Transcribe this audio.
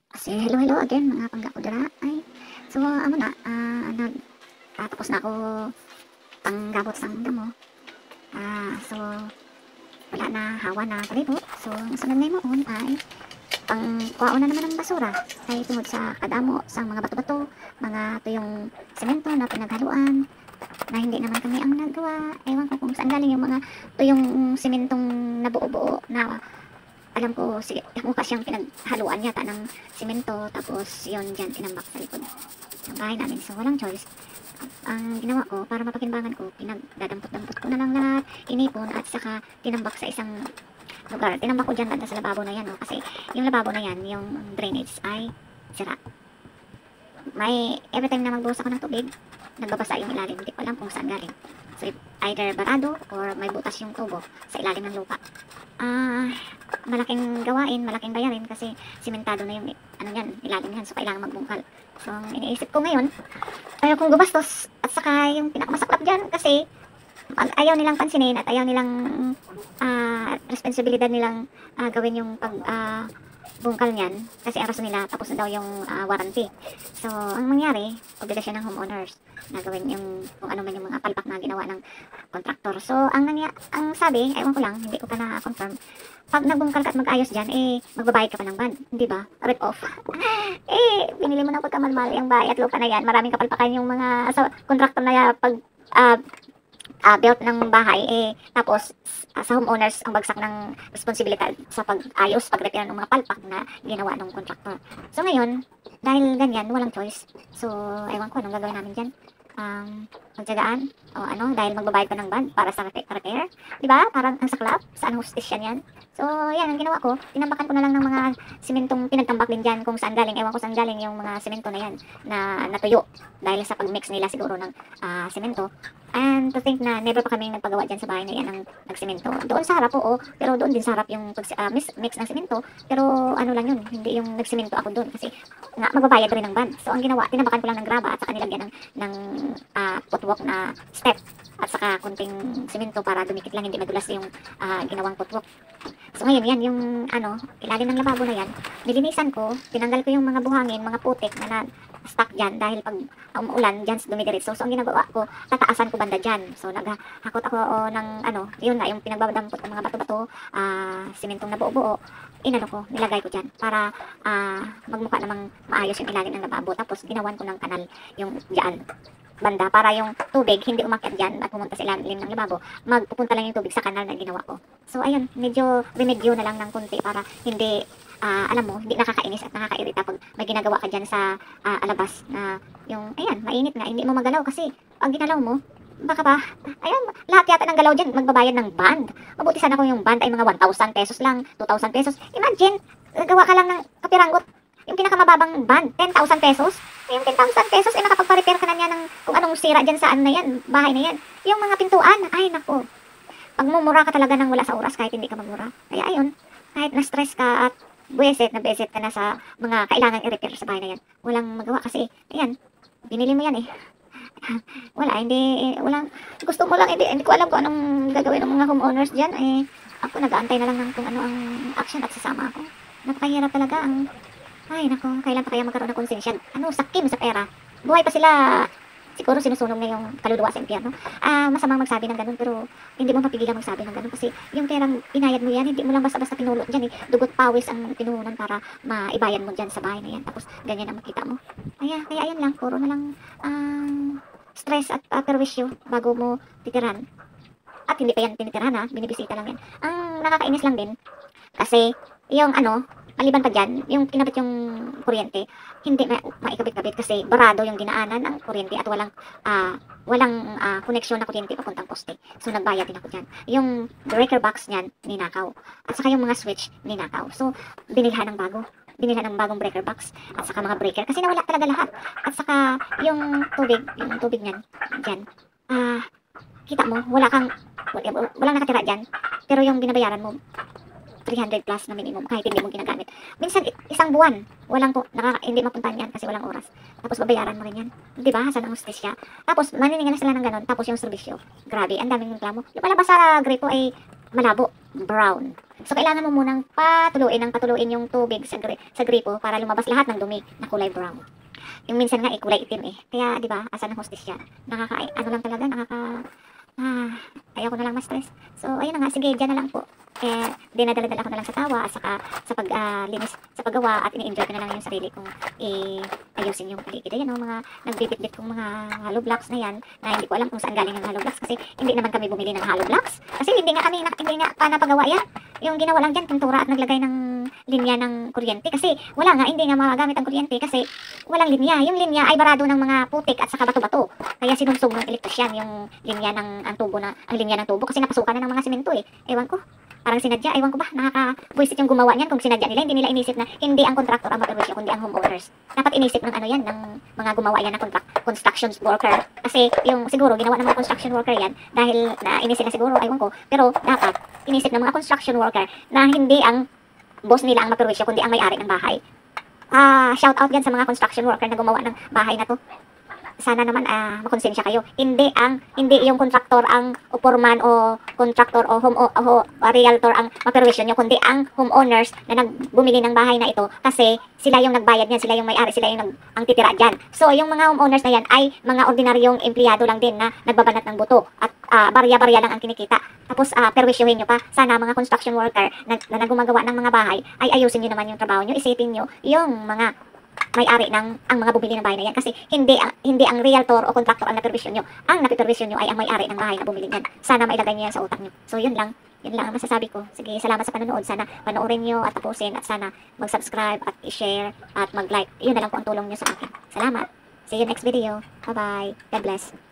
Kasi hello again mga pangga ko dira. Ay, so amo na, nagtatapos na ako panggabot sang damo. So wala na, hawa na palibot. So ang sunod na moon ay pangkuhaon na naman ng basura. Kay tungod sa kadamo sa mga bato-bato, mga tuyong semento na pinaghaluan na hindi naman kami ang nagawa. Ewan ko kung saan galing yung mga tuyong sementong nabuo-buo na alam ko, sige, mukha siyang pinaghaluan yata ng simento, tapos yun dyan tinambak sa likod ng bahay namin. So walang choice. Ang ginawa ko, para mapakinabangan ko, pinagdadampot-dampot ko na lang lahat, inipon, at saka tinambak sa isang lugar. Tinambak ko dyan sa lababo na yan, no? Kasi yung lababo na yan, yung drainage ay sira. Every time na magbuhos ako ng tubig, nagbabasa yung ilalim. Hindi ko alam kung saan galing. So either barado or may butas yung tubo sa ilalim ng lupa. Malaking gawain, malaking bayarin kasi simentado na yung ilalim yan. So kailangan magbungkal. So ang iniisip ko ngayon, ayaw kong gumastos. At saka yung pinakamasaklap dyan kasi ayaw nilang pansinin at ayaw nilang responsibilidad nilang gawin yung bungkal niyan kasi ang rason nila tapos na daw yung warranty. So ang mangyari, obligasyon ng homeowners na gawin yung kung ano man yung mga palpak na ginawa ng contractor. So ang sabi, ewan ko lang, hindi ko pa na-confirm, pag nagbungkal ka at mag-ayos dyan, magbabayad ka pa ng ban, di ba? Rip off. Binili mo ng pagkamalmal yung bahay at lupa na yan, maraming kapalpakan yung mga contractor na pag built ng bahay, tapos sa homeowners ang bagsak ng responsibilidad sa pag-ayos, pag-repair ng mga palpak na ginawa ng contractor. So ngayon, dahil ganyan, walang choice. So, ewan ko, anong gagawin namin dyan? Magtyagaan o dahil magbabayad pa ng ban para sa repair, di ba? Parang ang saklap, saan hustisya niyan? So, yan ang ginawa ko, tinambakan ko na lang ng mga simentong pinagtambak din dyan kung saan galing, ewan ko saan galing yung mga semento na yan na natuyo dahil sa pag-mix nila siguro ng semento. And to think na never pa kami nagpagawa dyan sa bahay na yan ng nagsemento. Doon sa harap, oo, pero doon din sa harap yung mix ng semento, pero ano lang yun, hindi yung nagsemento ako doon kasi nga magbabayad rin ng ban. So, ang ginawa, tinambakan ko lang ng graba at saka nilagyan ng footwalk na step at saka kunting simento para dumikit lang, hindi madulas yung ginawang footwalk. So ngayon yan, yung ilalim ng lababo na yan, nilinisan ko, tinanggal ko yung mga buhangin, mga putik na stuck dyan dahil pag umuulan dyan dumidiretso. So ang ginagawa ko, tataasan ko banda dyan. So naghakot ako ng yun na, yung pinagbabadampot ng mga bato-bato, simentong nabuo-buo, nilagay ko dyan para magmukha namang maayos yung ilalim ng lababo. Tapos ginawan ko ng kanal yung dyan banda para yung tubig hindi umakyat dyan at pumunta sa ilalim ng lababo, magpupunta lang yung tubig sa kanal na ginawa ko. So ayun, medyo remedyo na lang ng konti para hindi alam mo, hindi nakakainis at nakakairita pag may ginagawa ka dyan sa alabas na yung, ayan, mainit nga, hindi mo magalaw kasi pag ginalaw mo, baka ba, ayan, lahat yata ng galaw dyan, magbabayad ng band. Mabuti sana kung yung band ay mga 1,000 pesos lang, 2,000 pesos. Imagine, gawa ka lang ng kapiranggot, yung pinakamababang band, 10,000 pesos. Yung 10,000 pesos, nakapagpa-repair ka na niya ng kung anong sira dyan sa na yan, bahay na yan. Yung mga pintuan, ay nako, pagmumura ka talaga ng wala sa oras kahit hindi ka magmura. Kaya ayun, kahit na-stress ka at na beset ka na sa mga kailangan i-repair sa bahay na yan. Walang magawa kasi, ayan, binili mo yan walang, gusto mo lang, hindi ko alam kung anong gagawin ng mga homeowners dyan. Ako nag-aantay na lang ng kung ano ang action at sasama ako. Napakahirap talaga ay nako, kailan pa kaya magkaroon ng konsensya? Sakim sa pera. Buhay pa sila, siguro sinusunog na yung kaluluwa sa impyerno. Masamang magsabi ng ganun, pero hindi mo mapigilan magsabi ng ganun kasi yung perang inayad mo yan, hindi mo lang basta-basta pinulot dyan dugot pawis ang pinuhunan para maibayan mo dyan sa bahay na yan, tapos ganyan ang makita mo. Kaya ayun lang, puro na lang stress at perwisyo bago mo titirahan. At hindi pa yan tinitirahan binibisita lang yan. Ang nakakainis lang din, kasi yung maliban pa dyan, yung kinabit yung kuryente, hindi maikabit-kabit kasi barado yung dinaanan ng kuryente at walang koneksyon na kuryente papuntang poste. So nagbayad din ako dyan. Yung breaker box niyan, ninakaw. At saka yung mga switch, ninakaw. So binilhan ng bago. Binilhan ng bagong breaker box at saka mga breaker kasi nawala talaga lahat. At saka yung tubig niyan, dyan. Kita mo, walang nakatira dyan. Pero yung binabayaran mo, 300 plus na minimum kahit hindi mo ginagamit. Minsan isang buwan, hindi mapuntahan yan kasi walang oras. Tapos babayaran mo rin yan. 'Di ba? Saan ang hustisya? Tapos maniningan sila ng ganun, tapos yung serbisyo. Grabe, ang daming reklamo. Yung palabas sa gripo ay malabo, brown. So, kailangan mo munang patuluin yung tubig sa gripo para lumabas lahat ng dumi na kulay brown. Yung minsan nga, kulay itim eh. Kaya, di ba, asa ng hostisya? Ano lang talaga, ayaw ko na lang ma-stress. So, ayun na nga, sige, dyan na lang po. Dinadala-dala ko na lang sa tawa at saka sa paglinis, sa paggawa at ini-enjoy ko na lang yung sarili kong ayusin yung paligid. Ayan o, mga nagbibit-bit kong mga hollow blocks na yan na hindi ko alam kung saan galing ang hollow blocks kasi hindi naman kami bumili ng hollow blocks. Kasi hindi nga pa napagawa yan. Yung ginawa lang dyan, pintura at naglagay ng linya ng kuryente. Kasi wala nga, hindi nga magamit ang kuryente kasi walang linya. Yung linya ay barado ng mga putik at saka bato-bato. Kaya sinunsog ng elektrisyan yung linya ng linya ng tubo kasi napasukan na ng mga simento eh. Ewan ko. Parang sinadya, ewan ko ba, nakaka-buisit yung gumawa niyan kung sinadya nila. Hindi nila inisip na hindi ang contractor ang mag-perwisyo, kundi ang homeowners. Dapat inisip ng ng mga gumawa yan ng construction worker. Kasi yung siguro ginawa ng mga construction worker yan dahil nainis sila siguro, ewan ko. Pero dapat inisip ng mga construction worker na hindi ang boss nila ang mag-perwisyo, kundi ang may-ari ng bahay. Shout out yan sa mga construction worker na gumawa ng bahay na to. Sana naman makonsensya kayo. Hindi yung contractor ang foreman o contractor o realtor ang maperwisyon nyo, kundi ang homeowners na nagbumili ng bahay na ito kasi sila yung nagbayad niyan, sila yung may-ari, sila yung ang titira dyan. So, yung mga homeowners na yan ay mga ordinaryong empleyado lang din na nagbabanat ng buto at barya-barya lang ang kinikita. Tapos, perwisyohin nyo pa. Sana mga construction worker na gumagawa ng mga bahay ay ayusin nyo naman yung trabaho nyo. Isipin nyo yung mga may-ari ang mga bumili ng bahay na yan kasi hindi ang realtor o contractor ang naperwisyon nyo. Ang napiperwisyon nyo ay ang may-ari ng bahay na bumili yan. Sana mailagay nyo yan sa utak nyo. So yun lang ang masasabi ko. Sige, salamat sa panonood. Sana panoorin nyo at tapusin at sana mag-subscribe at i-share at mag-like. Yun na lang po ang tulong nyo sa akin. Salamat. See you next video. Bye-bye. God bless.